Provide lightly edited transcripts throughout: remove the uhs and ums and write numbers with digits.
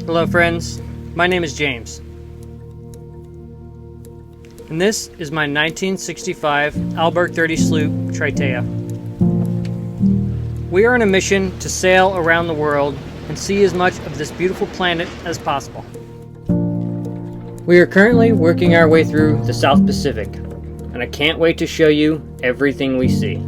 Hello friends, my name is James. And this is my 1965 Albert 30 sloop Tikehau. We are on a mission to sail around the world and see as much of this beautiful planet as possible. We are currently working our way through the South Pacific, and I can't wait to show you everything we see.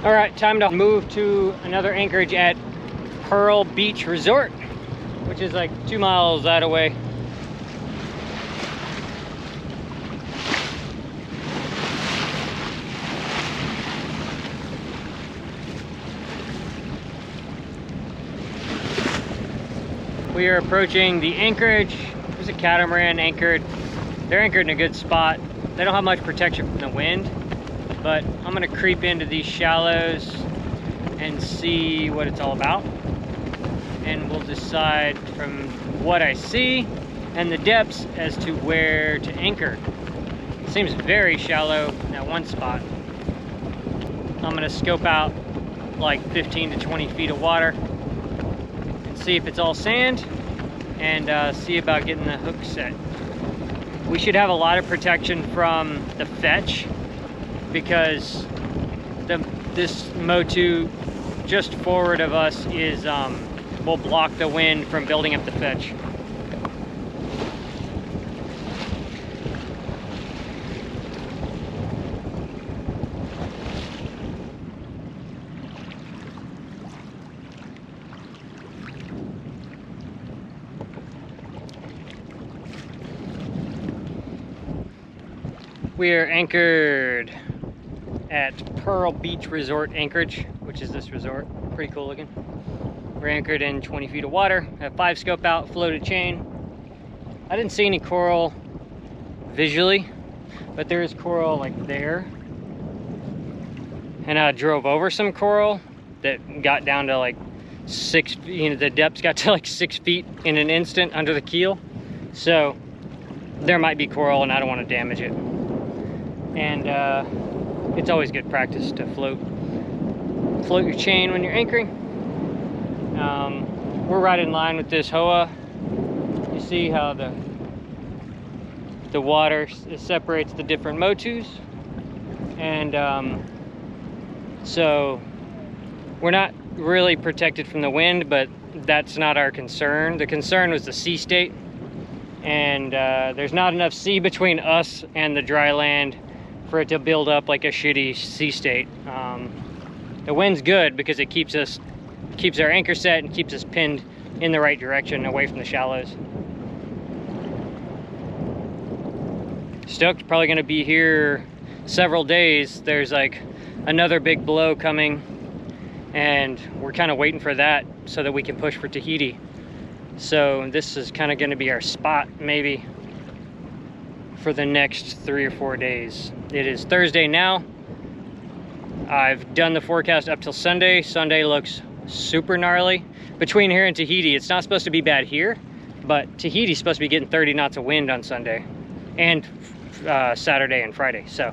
All right, time to move to another anchorage at Pearl Beach Resort, which is like 2 miles that away. We are approaching the anchorage. There's a catamaran anchored. They're anchored in a good spot. They don't have much protection from the wind, but I'm gonna creep into these shallows and see what it's all about. And we'll decide from what I see and the depths as to where to anchor. It seems very shallow in that one spot. I'm gonna scope out like 15 to 20 feet of water and see if it's all sand and see about getting the hook set. We should have a lot of protection from the fetch, because this Motu just forward of us is will block the wind from building up the fetch. We are anchored at Pearl Beach Resort Anchorage, which is this resort. Pretty cool looking. We're anchored in 20 feet of water. I have 5 scope out, floated chain. I didn't see any coral visually, but there is coral like there. And I drove over some coral that got down to like 6, the depths got to like 6 feet in an instant under the keel. So there might be coral and I don't want to damage it. And it's always good practice to float your chain when you're anchoring. We're right in line with this hoa. You see how the water separates the different motus, and so we're not really protected from the wind, but that's not our concern. The concern was the sea state, and there's not enough sea between us and the dry land for it to build up like a shitty sea state. The wind's good because it keeps our anchor set and keeps us pinned in the right direction away from the shallows. Stoked, probably gonna be here several days. There's like another big blow coming and we're kind of waiting for that so that we can push for Tahiti. So this is kind of gonna be our spot maybe for the next 3 or 4 days. It is Thursday now. I've done the forecast up till Sunday. Sunday looks super gnarly. Between here and Tahiti, it's not supposed to be bad here, but Tahiti's supposed to be getting 30 knots of wind on Sunday and Saturday and Friday. So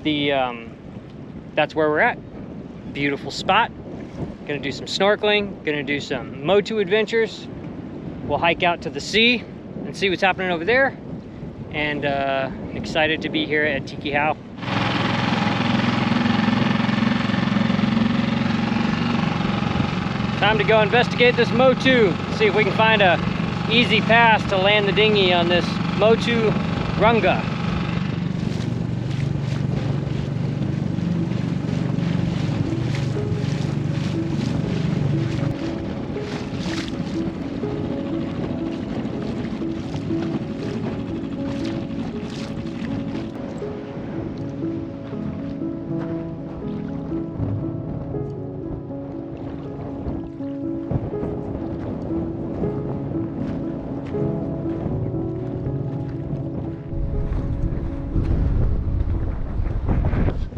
that's where we're at. Beautiful spot. Gonna do some snorkeling, gonna do some Motu adventures. We'll hike out to the sea and see what's happening over there. And excited to be here at Tikehau. Time to go investigate this Motu. See if we can find a easy pass to land the dinghy on this Motu Runga.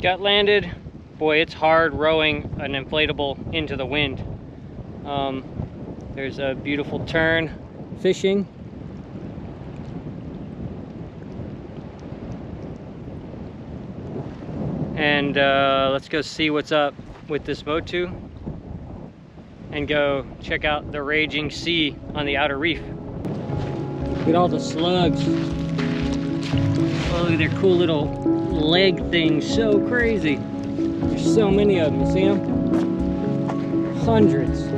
Got landed. Boy, it's hard rowing an inflatable into the wind. There's a beautiful turn fishing. And let's go see what's up with this Motu and go check out the raging sea on the outer reef. Look at all the slugs. Oh, look at their cool little leg things, so crazy. There's so many of them, you see them? Hundreds.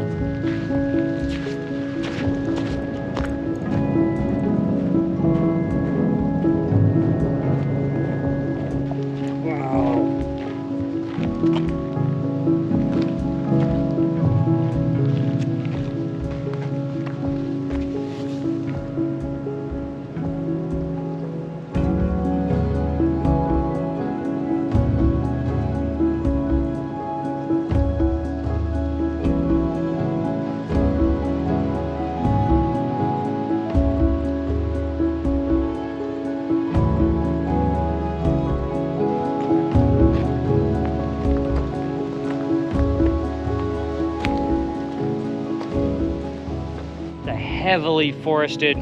Heavily forested,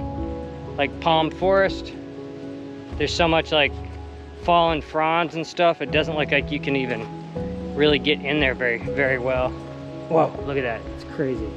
like palm forest. There's so much like fallen fronds and stuff, it doesn't look like you can even really get in there very well. Whoa, look at that, it's crazy.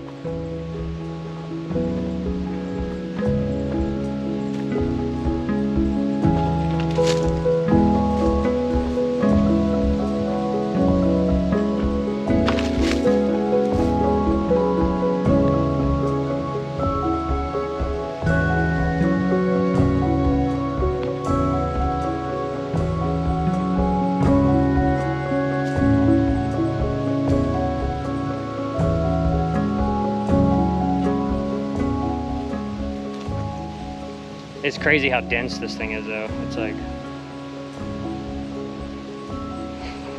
It's crazy how dense this thing is though. It's like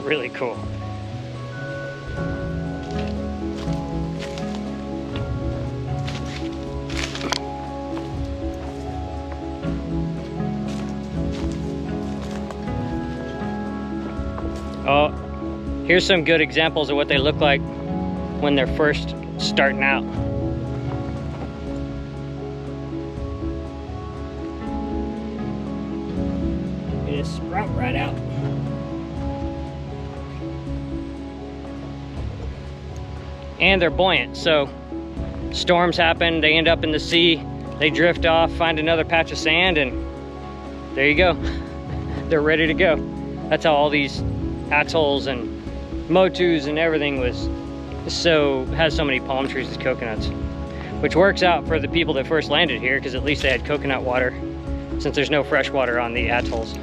really cool. Oh, here's some good examples of what they look like when they're first starting out. They just sprout right out. And they're buoyant, so storms happen, they end up in the sea, they drift off, find another patch of sand, and there you go. They're ready to go. That's how all these atolls and motus and everything has so many palm trees as coconuts, which works out for the people that first landed here because at least they had coconut water since there's no fresh water on the atolls.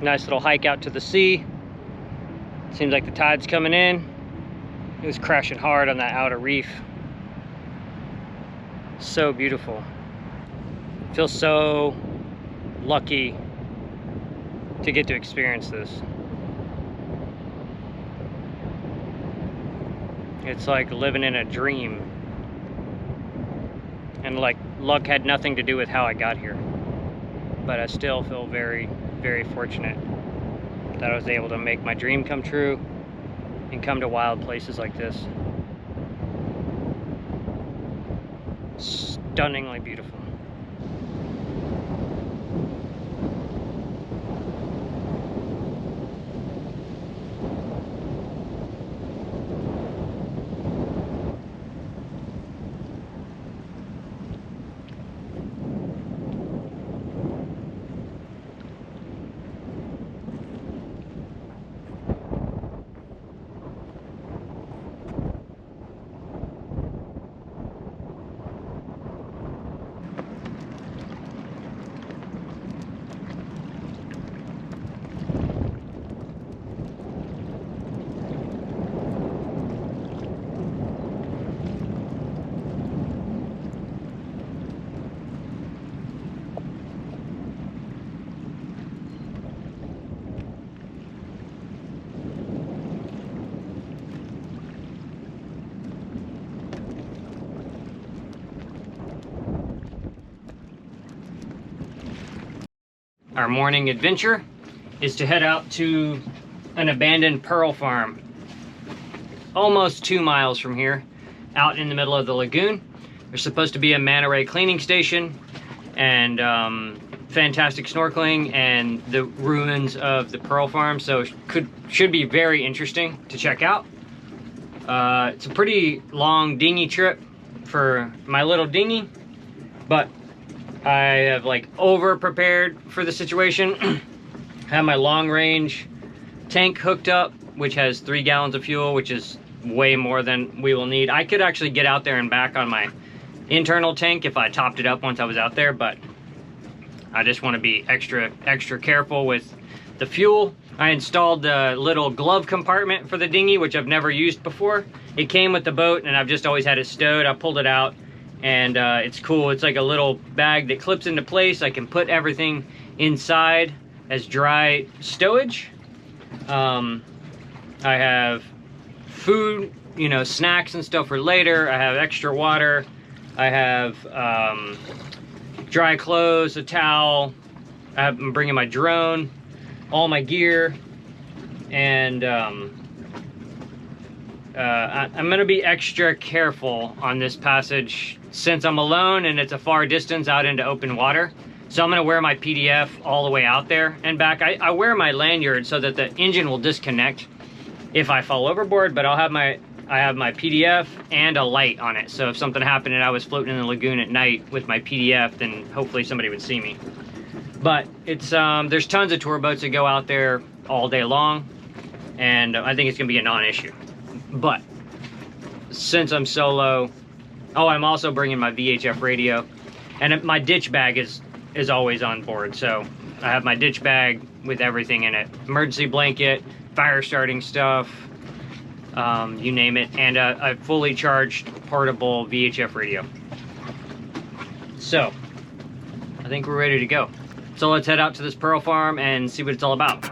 Nice little hike out to the sea. Seems like the tide's coming in. It was crashing hard on that outer reef. So beautiful. Feel so lucky to get to experience this. It's like living in a dream. And like luck had nothing to do with how I got here. But I still feel very, very fortunate that I was able to make my dream come true and come to wild places like this. Stunningly beautiful. our morning adventure is to head out to an abandoned pearl farm. Almost 2 miles from here, out in the middle of the lagoon. There's supposed to be a manta ray cleaning station and fantastic snorkeling and the ruins of the pearl farm, so should be very interesting to check out. It's a pretty long dinghy trip for my little dinghy, but I have like over prepared for the situation. I have my long range tank hooked up, which has 3 gallons of fuel, which is way more than we will need. I could actually get out there and back on my internal tank if I topped it up once I was out there, but I just want to be extra careful with the fuel. I installed the little glove compartment for the dinghy, which I've never used before. It came with the boat and I've just always had it stowed. I pulled it out and it's cool. It's like a little bag that clips into place. I can put everything inside as dry stowage. I have food, you know, snacks and stuff for later. I have extra water. I have dry clothes, a towel. I'm bringing my drone, all my gear, and I'm gonna be extra careful on this passage since I'm alone and it's a far distance out into open water. So I'm gonna wear my PDF all the way out there and back. I wear my lanyard so that the engine will disconnect if I fall overboard, but I have my PDF and a light on it. So if something happened and I was floating in the lagoon at night with my PDF, then hopefully somebody would see me. But it's there's tons of tour boats that go out there all day long, and I think it's gonna be a non-issue. But since I'm solo, oh, I'm also bringing my VHF radio, and my ditch bag is always on board. So I have my ditch bag with everything in it: emergency blanket, fire starting stuff, you name it, and a fully charged portable VHF radio. So I think we're ready to go. So let's head out to this pearl farm and see what it's all about.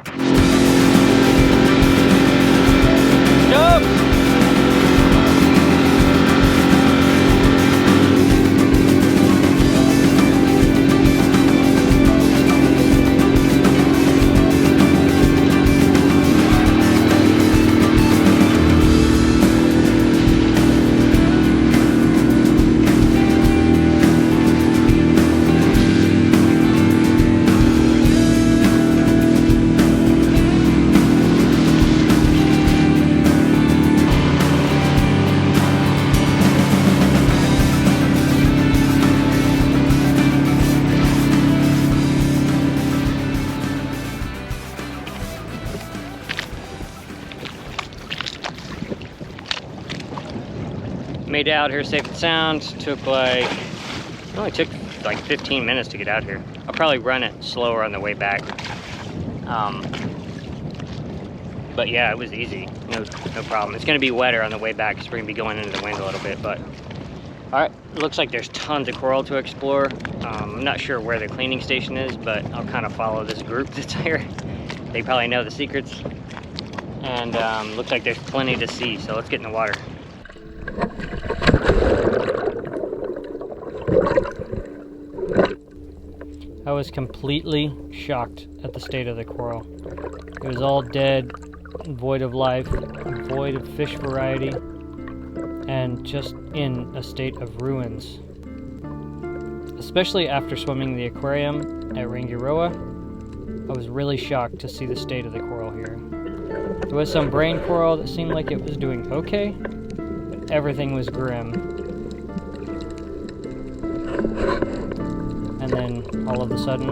Stop! Made it out here safe and sound. It only took like 15 minutes to get out here. I'll probably run it slower on the way back. But yeah, it was easy. No problem. It's gonna be wetter on the way back because we're gonna be going into the wind a little bit, but all right, it looks like there's tons of coral to explore. I'm not sure where the cleaning station is, but I'll kind of follow this group that's here. They probably know the secrets. And looks like there's plenty to see, so let's get in the water. I was completely shocked at the state of the coral. It was all dead, void of life, void of fish variety, and just in a state of ruins. Especially after swimming the aquarium at Rangiroa, I was really shocked to see the state of the coral here. There was some brain coral that seemed like it was doing okay, but everything was grim. And then, all of a sudden...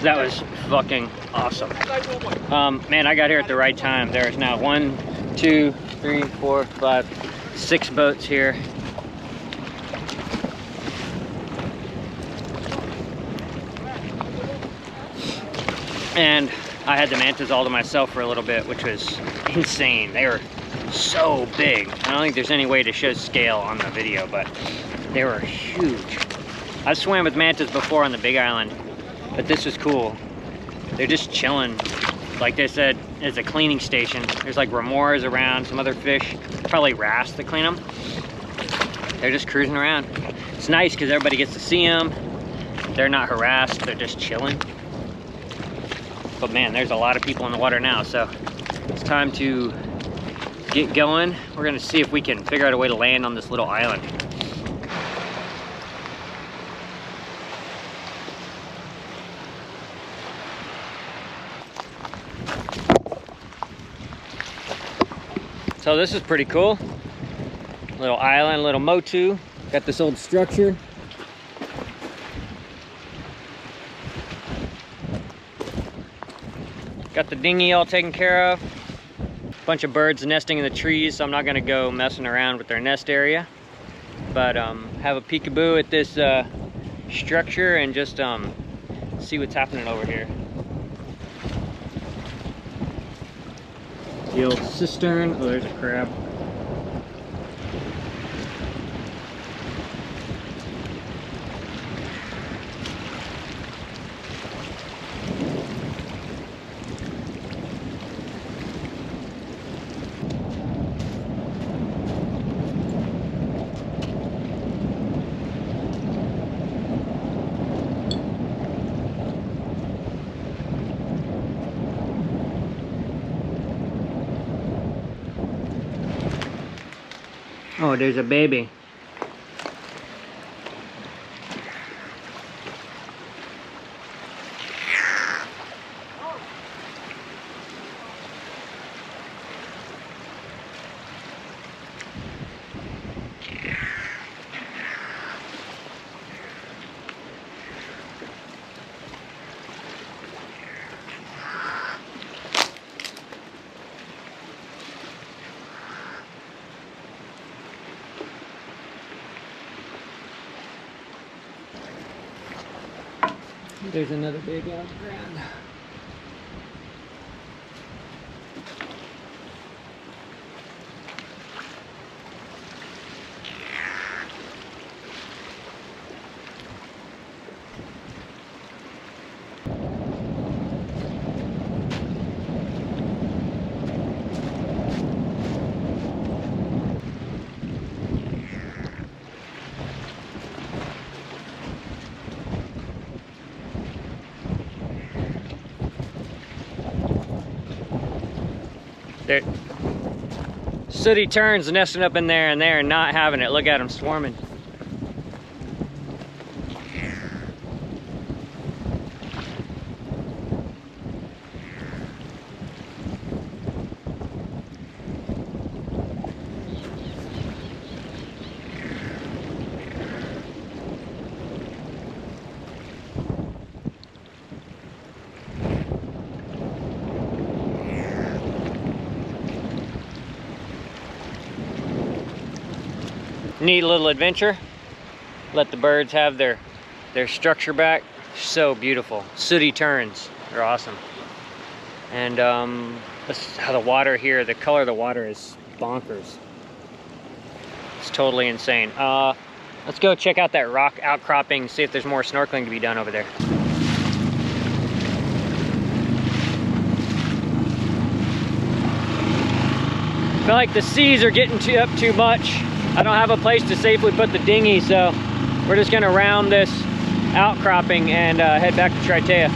That was fucking awesome. Man, I got here at the right time. There's now 1, 2, 3, 4, 5, 6 boats here. And I had the mantas all to myself for a little bit, which was insane. They were so big. I don't think there's any way to show scale on the video, but they were huge. I've swam with mantas before on the Big Island, but this was cool. They're just chilling. Like they said, it's a cleaning station. There's like remoras around, some other fish, probably wrasse that clean them. They're just cruising around. It's nice because everybody gets to see them. They're not harassed, they're just chilling. But man, there's a lot of people in the water now, so it's time to get going. We're gonna see if we can figure out a way to land on this little island. So this is pretty cool. Little island, little Motu. Got this old structure. Got the dinghy all taken care of. Bunch of birds nesting in the trees, so I'm not gonna go messing around with their nest area. But have a peekaboo at this structure and just see what's happening over here. The old cistern. Oh, there's a crab. Oh, there's a baby. There's another baby on the ground. They're sooty terns nesting up in there, and they're not having it. Look at them swarming. Neat little adventure. Let the birds have their structure back. So beautiful. Sooty terns. They're awesome. And this is how the water here, the color of the water is bonkers. It's totally insane. Let's go check out that rock outcropping, see if there's more snorkeling to be done over there. I feel like the seas are getting up too much. I don't have a place to safely put the dinghy, so we're just gonna round this outcropping and head back to Tikehau.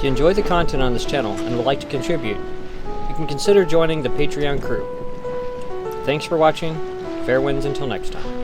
If you enjoy the content on this channel and would like to contribute, you can consider joining the Patreon crew. Thanks for watching. Fair winds until next time.